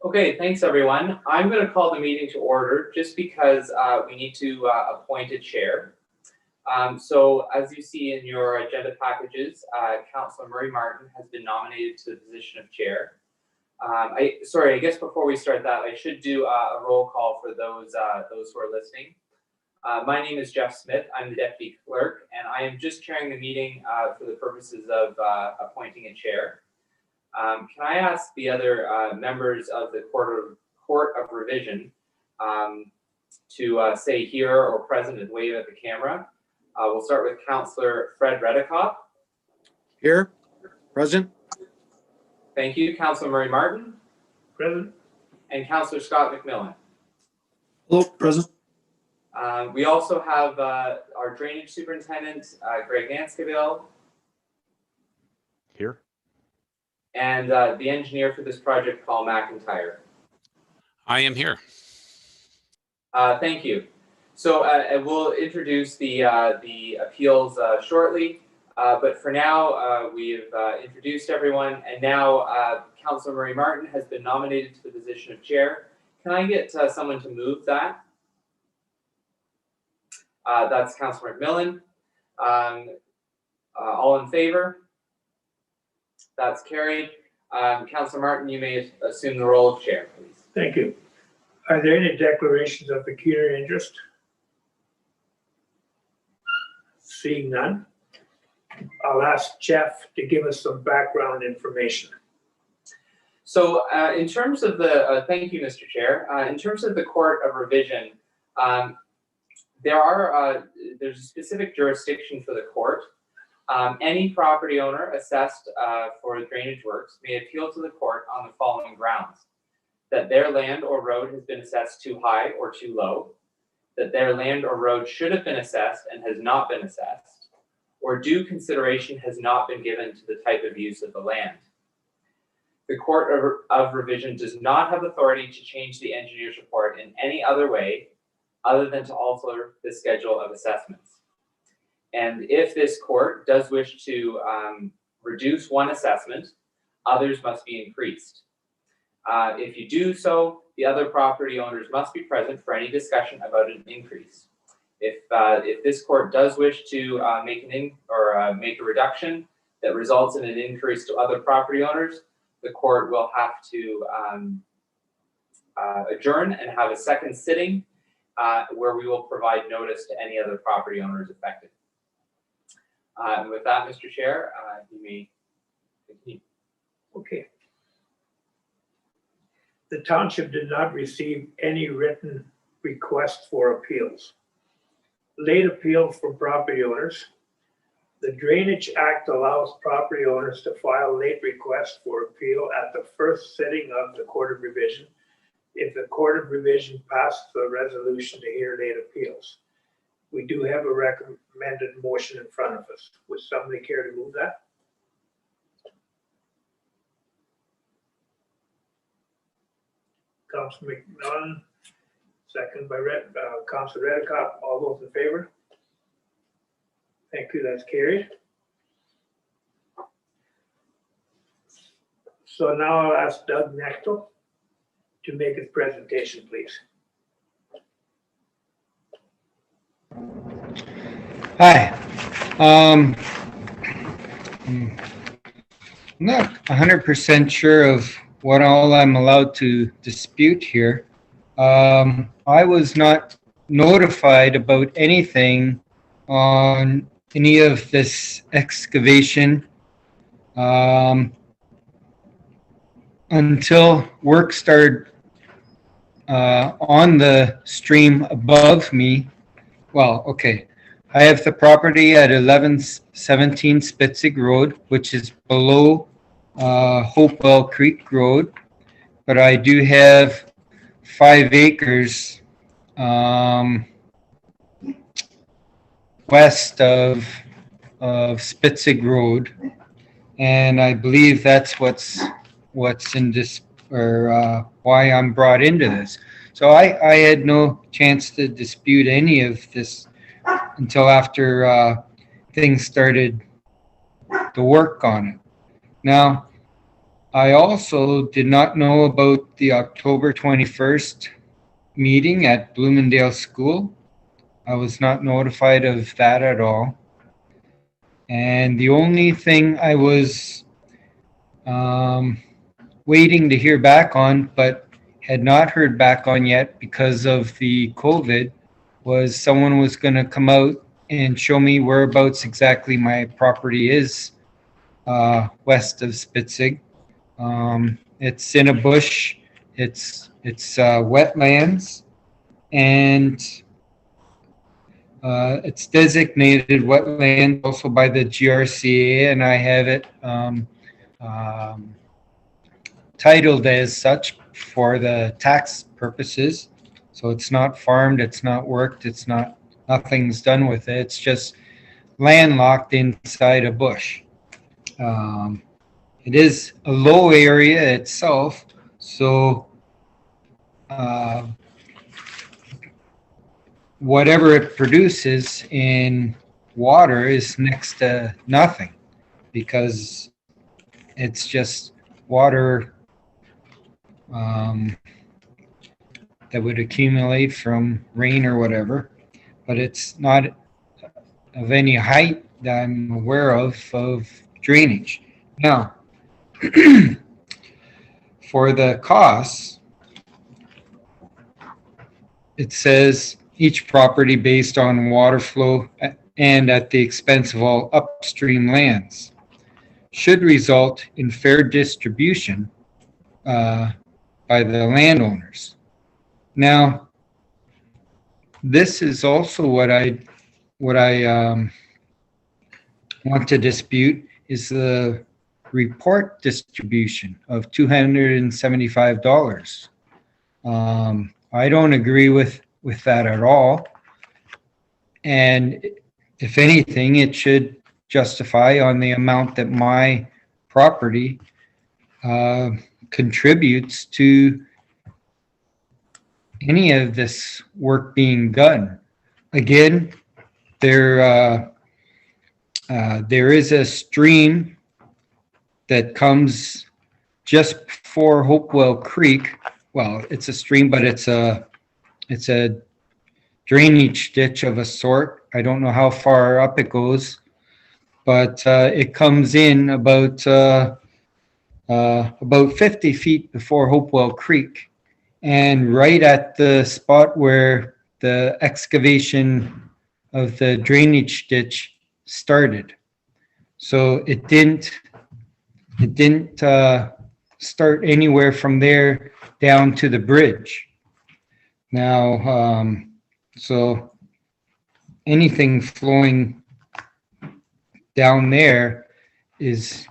Okay, thanks everyone. I'm going to call the meeting to order just because we need to appoint a chair. So as you see in your agenda packages, Councillor Murray Martin has been nominated to the position of chair. I guess before we start that, I should do a roll call for those who are listening. My name is Jeff Smith. I'm the deputy clerk, and I am just chairing the meeting for the purposes of appointing a chair. Can I ask the other members of the Court of Revision to say here or present and wave at the camera? We'll start with Councillor Fred Redekop. Here, present. Thank you. Councillor Murray Martin. Present. And Councillor Scott McMillan. Hello, present. We also have our Drainage Superintendent, Greg Nanskaville. Here. And the engineer for this project, Paul McIntyre. I am here. Thank you. So we'll introduce the appeals shortly, but for now we've introduced everyone, and now Councillor Murray Martin has been nominated to the position of chair. Can I get someone to move that? That's Councillor McMillan. All in favor? That's carried. Councillor Martin, you may assume the role of chair, please. Thank you. Are there any declarations of pecuniary interest? Seeing none, I'll ask Jeff to give us some background information. So in terms of the, thank you, Mr. Chair. In terms of the Court of Revision, there's a specific jurisdiction for the court. Any property owner assessed for drainage works may appeal to the court on the following grounds: that their land or road has been assessed too high or too low, that their land or road should have been assessed and has not been assessed, or due consideration has not been given to the type of use of the land. The Court of Revision does not have authority to change the engineer's report in any other way other than to alter the schedule of assessments. And if this court does wish to reduce one assessment, others must be increased. If you do so, the other property owners must be present for any discussion about an increase. If this court does wish to make a reduction that results in an increase to other property owners, the court will have to adjourn and have a second sitting where we will provide notice to any other property owners affected. And with that, Mr. Chair, you may continue. Okay. The township did not receive any written request for appeals. Late appeal from property owners. The Drainage Act allows property owners to file late requests for appeal at the first sitting of the Court of Revision if the Court of Revision passed the resolution to hear late appeals. We do have a recommended motion in front of us. Would somebody care to move that? Councilor McMillan, second by Councilor Redekop. All those in favor? Thank you, that's carried. So now I'll ask Doug Nechtel to make his presentation, please. Hi. I'm not 100% sure of what all I'm allowed to dispute here. I was not notified about anything on any of this excavation until work started on the stream above me. Well, okay. I have the property at 1117 Spitzig Road, which is below Hopewell Creek Road, but I do have 5 acres west of Spitzig Road, and I believe that's what's in this, or why I'm brought into this. So I had no chance to dispute any of this until after things started to work on it. Now, I also did not know about the October 21st meeting at Bloomingdale School. I was not notified of that at all. And the only thing I was waiting to hear back on, but had not heard back on yet because of the COVID, was someone was going to come out and show me whereabouts exactly my property is west of Spitzig. It's in a bush. It's wetlands, and it's designated wetland also by the GRCA, and I have it titled as such for the tax purposes. So it's not farmed, it's not worked, nothing's done with it. It's just landlocked inside a bush. It is a low area itself, so whatever it produces in water is next to nothing, because it's just water that would accumulate from rain or whatever, but it's not of any height that I'm aware of drainage. Now, for the costs, it says each property based on water flow and at the expense of all upstream lands should result in fair distribution by the landowners. Now, this is also what I want to dispute, is the report distribution of $275. I don't agree with that at all. And if anything, it should justify on the amount that my property contributes to any of this work being done. Again, there is a stream that comes just before Hopewell Creek. Well, it's a stream, but it's a drainage ditch of a sort. I don't know how far up it goes, but it comes in about 50 feet before Hopewell Creek, and right at the spot where the excavation of the drainage ditch started. So it didn't start anywhere from there down to the bridge. Now, so anything flowing down there is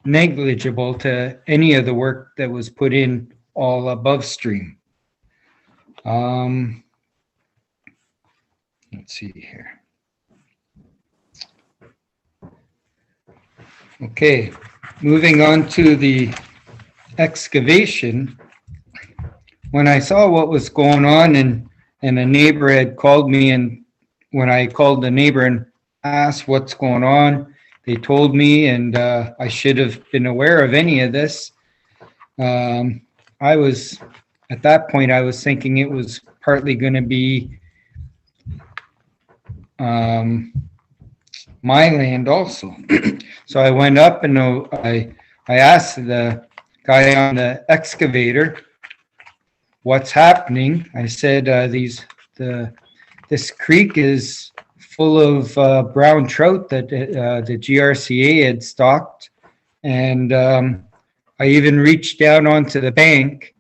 negligible to any of the work that was put in all above stream. Let's see here. Okay, moving on to the excavation. When I saw what was going on, and a neighbor had called me, and when I called the neighbor and asked what's going on, they told me, and I should have been aware of any of this. I was, at that point, I was thinking it was partly going to be my land also. So I went up and I asked the guy on the excavator what's happening. I said, this creek is full of brown trout that the GRCA had stocked, and I even reached down onto the bank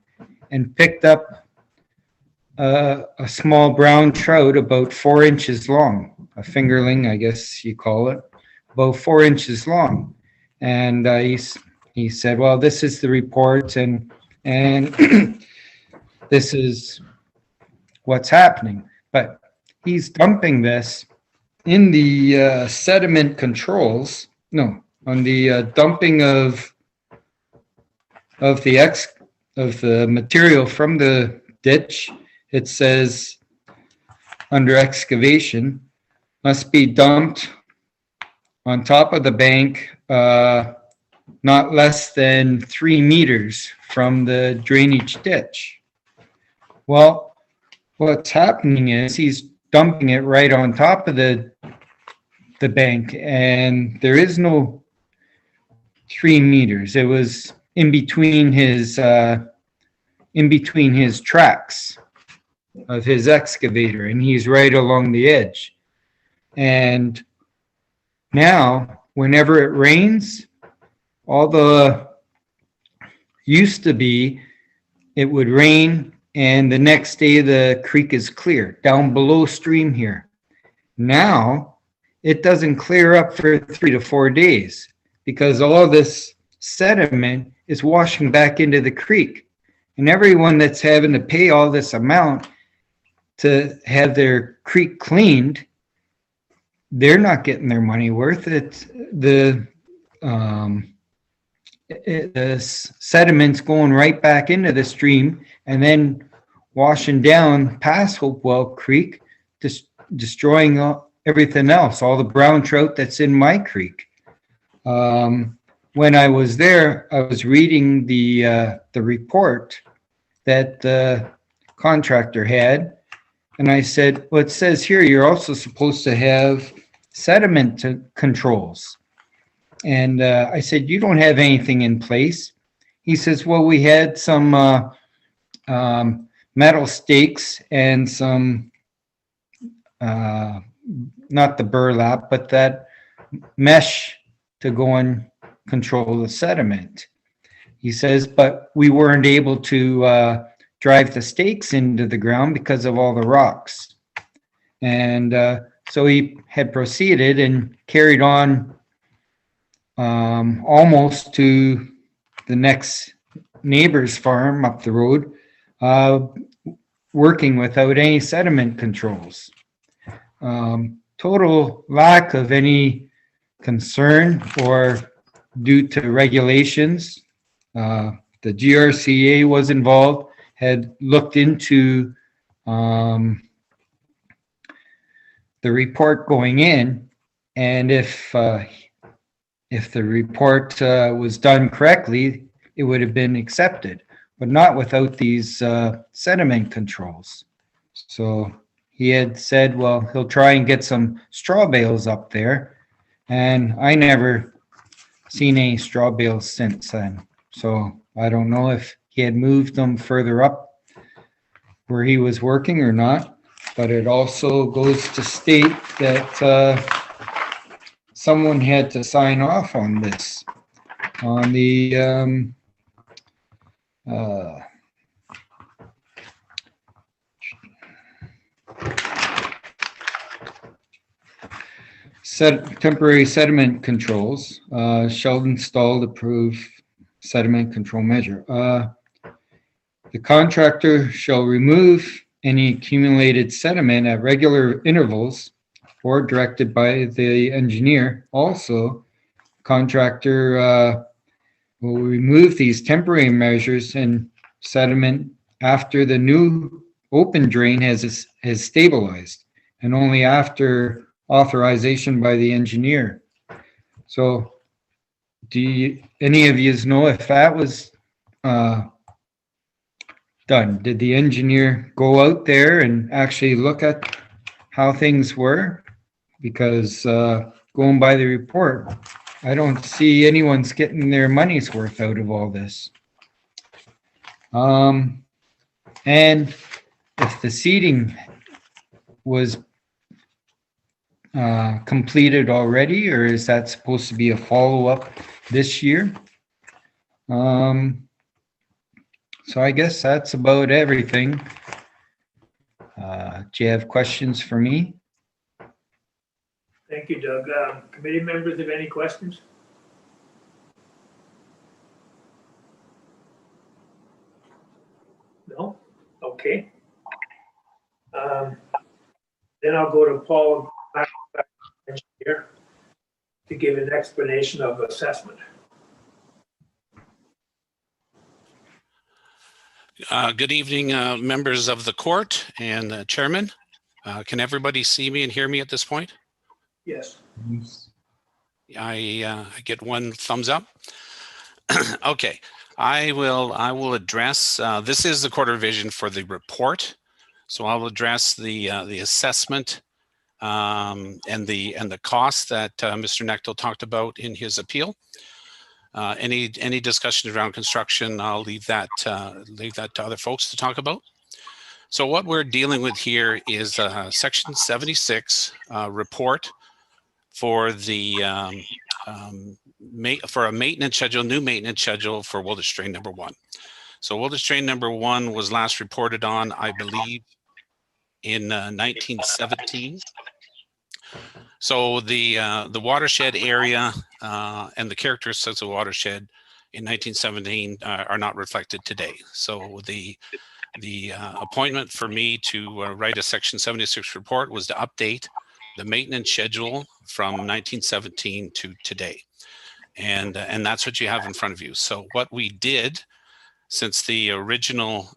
and picked up a small brown trout about 4 inches long, a fingerling, I guess you call it, about 4 inches long. And he said, well, this is the report, and this is what's happening. But he's dumping this in the sediment controls, no, on the dumping of the material from the ditch. It says under excavation must be dumped on top of the bank not less than 3 meters from the drainage ditch. Well, what's happening is he's dumping it right on top of the bank, and there is no 3 meters. It was in between his tracks of his excavator, and he's right along the edge. And now, whenever it rains, used to be, it would rain and the next day the creek is clear down below stream here. Now, it doesn't clear up for 3 to 4 days because all this sediment is washing back into the creek. And everyone that's having to pay all this amount to have their creek cleaned, they're not getting their money worth. It's the sediment's going right back into the stream and then washing down past Hopewell Creek, destroying everything else, all the brown trout that's in my creek. When I was there, I was reading the report that the contractor had, and I said, well, it says here you're also supposed to have sediment controls. And I said, you don't have anything in place. He says, well, we had some metal stakes and some, not the burlap, but that mesh to go and control the sediment. He says, but we weren't able to drive the stakes into the ground because of all the rocks. And so he had proceeded and carried on almost to the next neighbor's farm up the road, working without any sediment controls. Total lack of any concern or due to regulations. The GRCA was involved, had looked into the report going in, and if the report was done correctly, it would have been accepted, but not without these sediment controls. So he had said, well, he'll try and get some straw bales up there, and I never seen any straw bales since then. So I don't know if he had moved them further up where he was working or not, but it also goes to state that someone had to sign off on this, on the temporary sediment controls, shall install the approved sediment control measure. The contractor shall remove any accumulated sediment at regular intervals or directed by the engineer. Also, contractor will remove these temporary measures and sediment after the new open drain has stabilized, and only after authorization by the engineer. So do any of you know if that was done? Did the engineer go out there and actually look at how things were? Because going by the report, I don't see anyone's getting their money's worth out of all this. And if the seeding was completed already, or is that supposed to be a follow-up this year? So I guess that's about everything. Do you have questions for me? Thank you, Doug. Committee members have any questions? No? Okay. Then I'll go to Paul, engineer, to give an explanation of assessment. Good evening, members of the court and chairman. Can everybody see me and hear me at this point? Yes. I get one thumbs up. Okay, I will address, this is the quarter revision for the report. So I will address the assessment and the cost that Mr. Knechtel talked about in his appeal. Any discussion around construction, I'll leave that to other folks to talk about. So what we're dealing with here is Section 76 report for the for a maintenance schedule, new maintenance schedule for Woolwich Drain number 1. So Woolwich Drain number 1 was last reported on, I believe, in 1917. So the watershed area and the characteristics of the watershed in 1917 are not reflected today. So the appointment for me to write a Section 76 report was to update the maintenance schedule from 1917 to today. And that's what you have in front of you. So what we did, since the original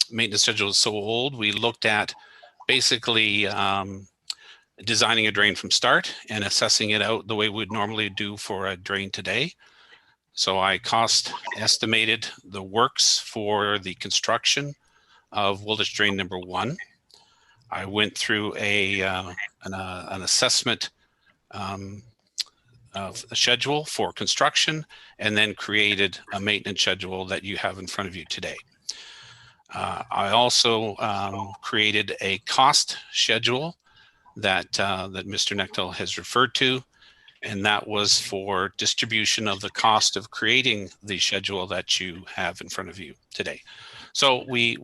maintenance schedule is so old, we looked at basically designing a drain from start and assessing it out the way we would normally do for a drain today. So I cost estimated the works for the construction of Woolwich Drain number 1. I went through an assessment of a schedule for construction, and then created a maintenance schedule that you have in front of you today. I also created a cost schedule that Mr. Knechtel has referred to, and that was for distribution of the cost of creating the schedule that you have in front of you today. So we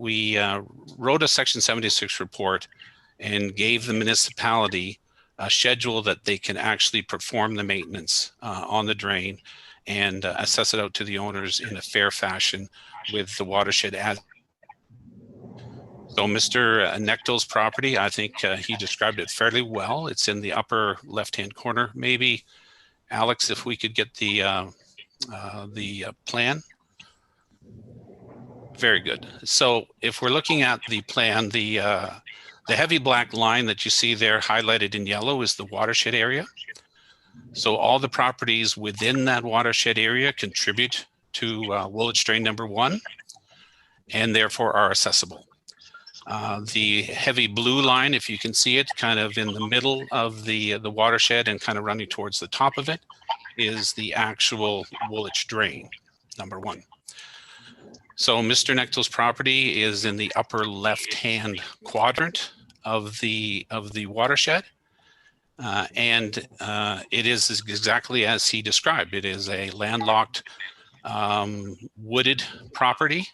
wrote a Section 76 report and gave the municipality a schedule that they can actually perform the maintenance on the drain and assess it out to the owners in a fair fashion with the watershed as. So Mr. Knechtel's property, I think he described it fairly well. It's in the upper left-hand corner. Maybe, Alex, if we could get the plan. Very good. So if we're looking at the plan, the heavy black line that you see there highlighted in yellow is the watershed area. So all the properties within that watershed area contribute to Woolwich Drain number 1 and therefore are accessible. The heavy blue line, if you can see it, kind of in the middle of the watershed and kind of running towards the top of it, is the actual Woolwich Drain number 1. So Mr. Knechtel's property is in the upper left-hand quadrant of the watershed, and it is exactly as he described. It is a landlocked, wooded property,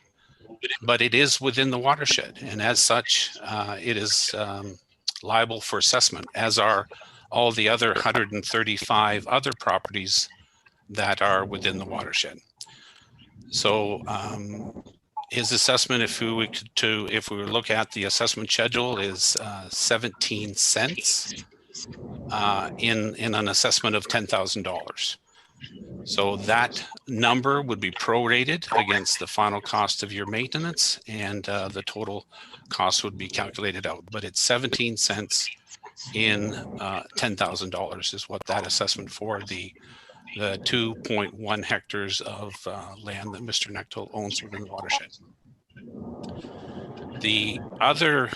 but it is within the watershed, and as such, it is liable for assessment, as are all the other 135 other properties that are within the watershed. So his assessment, if we were look at the assessment schedule, is 17 cents in an assessment of $10,000. So that number would be prorated against the final cost of your maintenance, and the total cost would be calculated out. But it's 17 cents in $10,000 is what that assessment for the 2.1 hectares of land that Mr. Knechtel owns within the watershed. The other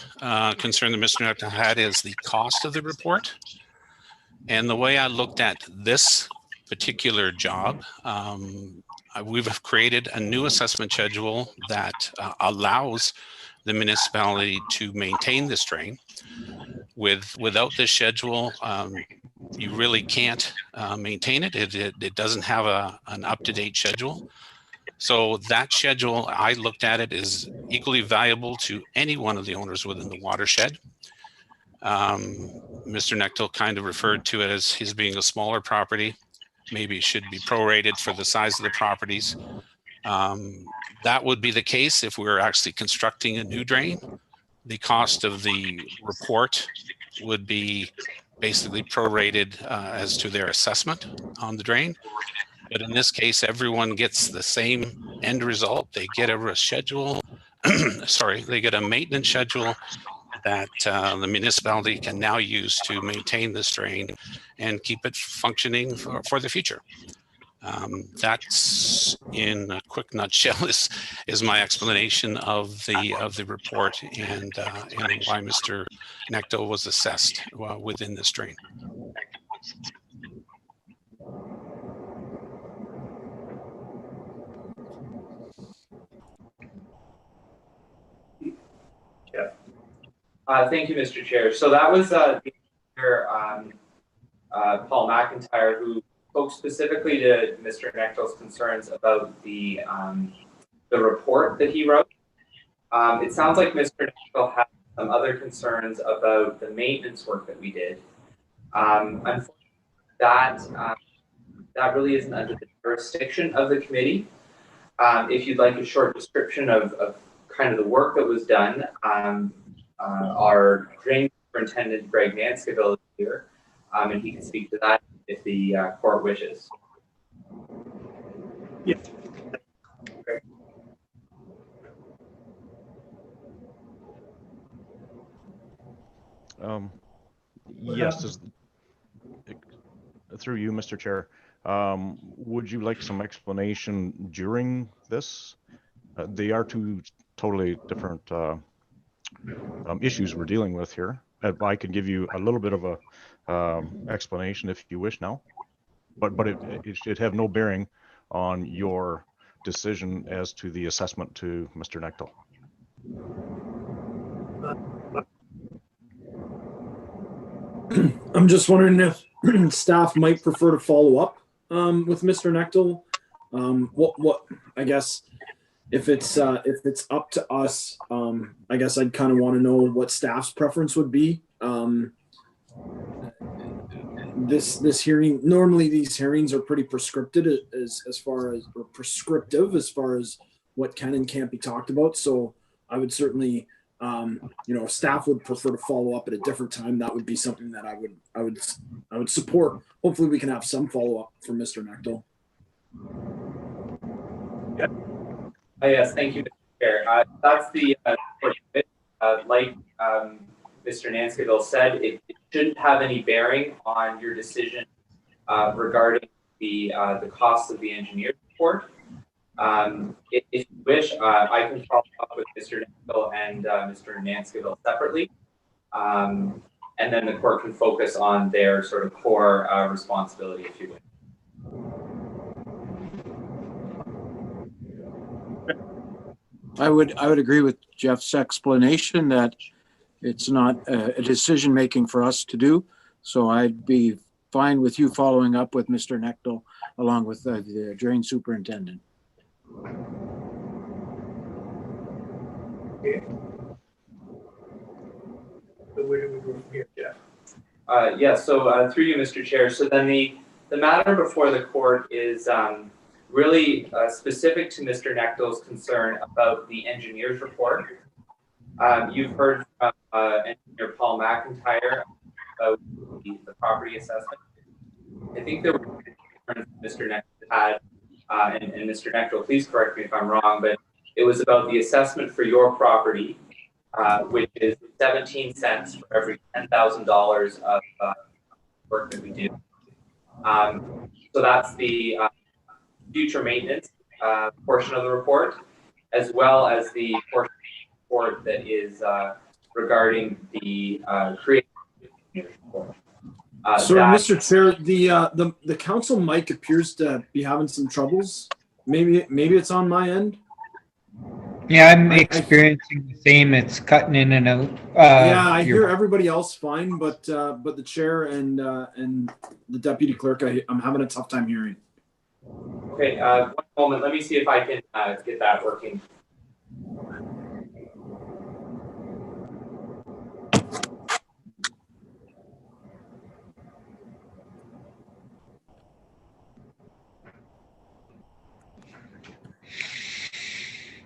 concern that Mr. Knechtel had is the cost of the report. And the way I looked at this particular job, we've created a new assessment schedule that allows the municipality to maintain this drain. Without this schedule, you really can't maintain it. It doesn't have an up-to-date schedule. So that schedule, I looked at it, is equally valuable to any one of the owners within the watershed. Mr. Knechtel kind of referred to it as his being a smaller property. Maybe it should be prorated for the size of the properties. That would be the case if we were actually constructing a new drain. The cost of the report would be basically prorated as to their assessment on the drain. But in this case, everyone gets the same end result. They get a schedule, they get a maintenance schedule that the municipality can now use to maintain this drain and keep it functioning for the future. That's in a quick nutshell is my explanation of the report and why Mr. Necto was assessed within this drain. Thank you, Mr. Chair. So that was Paul McIntyre, who spoke specifically to Mr. Necto's concerns about the report that he wrote. It sounds like Mr. Necto had some other concerns about the maintenance work that we did. Unfortunately, that really isn't under the jurisdiction of the committee. If you'd like a short description of kind of the work that was done, our drain superintendent, Greg Nanscaville, is here, and he can speak to that if the court wishes. Yeah. Okay. Yes, through you, Mr. Chair. Would you like some explanation during this? They are two totally different issues we're dealing with here. I can give you a little bit of a explanation if you wish now, but it should have no bearing on your decision as to the assessment to Mr. Necto. I'm just wondering if staff might prefer to follow up with Mr. Necto. What I guess if it's up to us, I guess I'd kind of want to know what staff's preference would be. This hearing, normally these hearings are pretty prescriptive as far as what can and can't be talked about. So I would certainly, if staff would prefer to follow up at a different time, that would be something that I would support. Hopefully we can have some follow up from Mr. Necto. Yes, thank you, Mr. Chair. That's the like Mr. Nanscaville said, it shouldn't have any bearing on your decision regarding the cost of the engineer's report. If you wish, I can follow up with Mr. Nanscaville and Mr. Nanscaville separately, and then the court can focus on their sort of core responsibility, if you wish. I would agree with Jeff's explanation that it's not a decision making for us to do. So I'd be fine with you following up with Mr. Necto along with the drain superintendent. Okay. So where do we go from here, Jeff? So through you, Mr. Chair. So then the matter before the court is really specific to Mr. Necto's concern about the engineer's report. You've heard from Engineer Paul McIntyre about the property assessment. I think there were concerns Mr. Necto had, and Mr. Necto, please correct me if I'm wrong, but it was about the assessment for your property, which is 17 cents for every $10,000 of work that we do. So that's the future maintenance portion of the report, as well as the portion of the report that is regarding the creation report. Mr. Chair, the council mic appears to be having some troubles. Maybe it's on my end. Yeah, I'm experiencing the same. It's cutting in and out. I hear everybody else fine, but the chair and the deputy clerk, I'm having a tough time hearing. Okay, one moment. Let me see if I can get that working.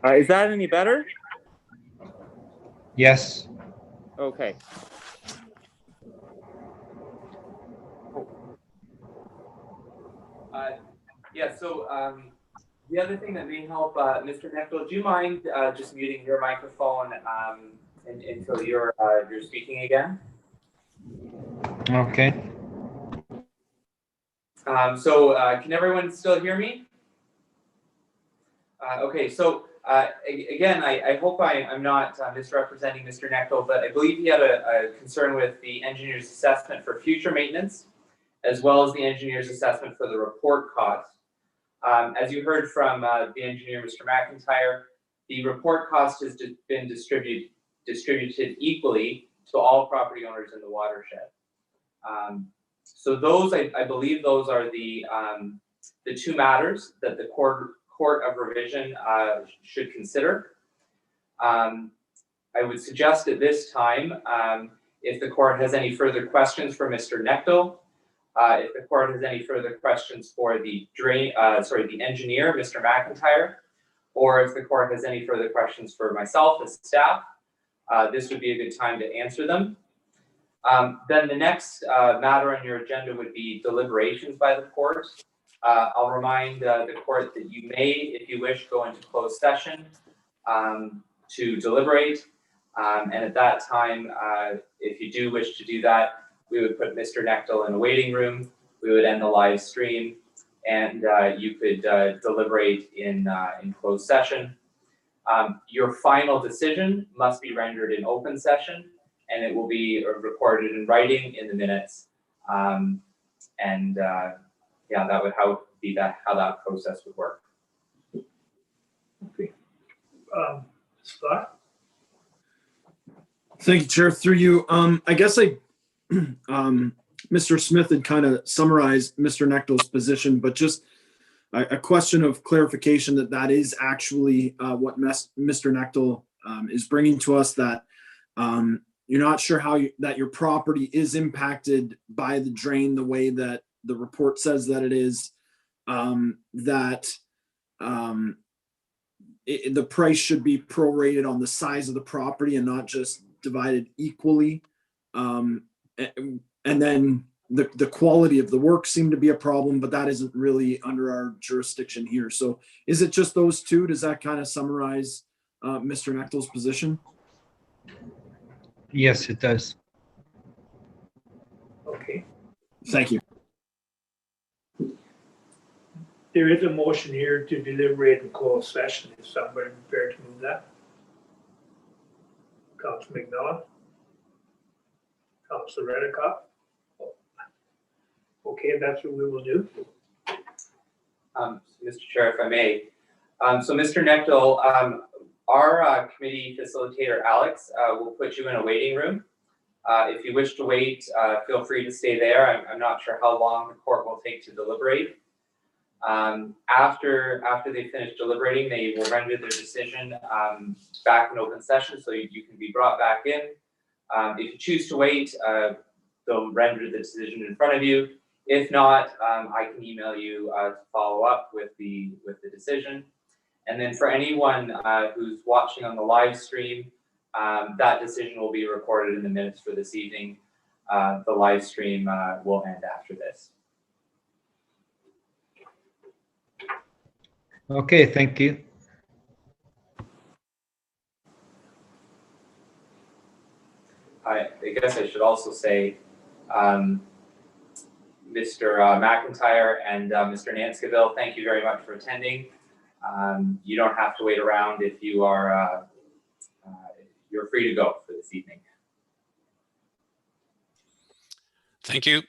Is that any better? Yes. Okay. The other thing that may help, Mr. Necto, do you mind just muting your microphone until you're speaking again? Okay. Can everyone still hear me? Okay, so again, I hope I'm not misrepresenting Mr. Neckel, but I believe he had a concern with the engineer's assessment for future maintenance, as well as the engineer's assessment for the report cost. As you heard from the engineer, Mr. McIntyre, the report cost has been distributed equally to all property owners in the watershed. So those, I believe those are the two matters that the Court of Revision should consider. I would suggest at this time, if the court has any further questions for Mr. Neckel, if the court has any further questions for the engineer, Mr. McIntyre, or if the court has any further questions for myself as staff, this would be a good time to answer them. Then the next matter on your agenda would be deliberations by the court. I'll remind the court that you may, if you wish, go into closed session to deliberate. And at that time, if you do wish to do that, we would put Mr. Neckel in a waiting room. We would end the live stream, and you could deliberate in closed session. Your final decision must be rendered in open session, and it will be recorded in writing in the minutes. Yeah, that would how that process would work. Okay. Scott? Thank you, Chair. Through you, I guess Mr. Smith had kind of summarized Mr. Neckel's position, but just a question of clarification that is actually what Mr. Neckel is bringing to us, that you're not sure how that your property is impacted by the drain the way that the report says that it is, the price should be prorated on the size of the property and not just divided equally. And then the quality of the work seemed to be a problem, but that isn't really under our jurisdiction here. So is it just those two? Does that kind of summarize Mr. Neckel's position? Yes, it does. Okay. Thank you. There is a motion here to deliberate in closed session. Is somebody prepared to move that? Councilor McMillan? Councilor Reddicock? Okay, that's what we will do. Mr. Chair, if I may. So Mr. Neckel, our committee facilitator, Alex, will put you in a waiting room. If you wish to wait, feel free to stay there. I'm not sure how long the court will take to deliberate. After they finish deliberating, they will render their decision back in open session, so you can be brought back in. If you choose to wait, they'll render the decision in front of you. If not, I can email you to follow up with the decision. And then for anyone who's watching on the live stream, that decision will be recorded in the minutes for this evening. The live stream will end after this. Okay, thank you. I guess I should also say, Mr. McIntyre and Mr. Nanskaville, thank you very much for attending. You don't have to wait around if you are, you're free to go for this evening. Thank you.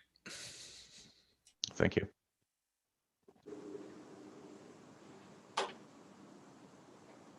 Thank you.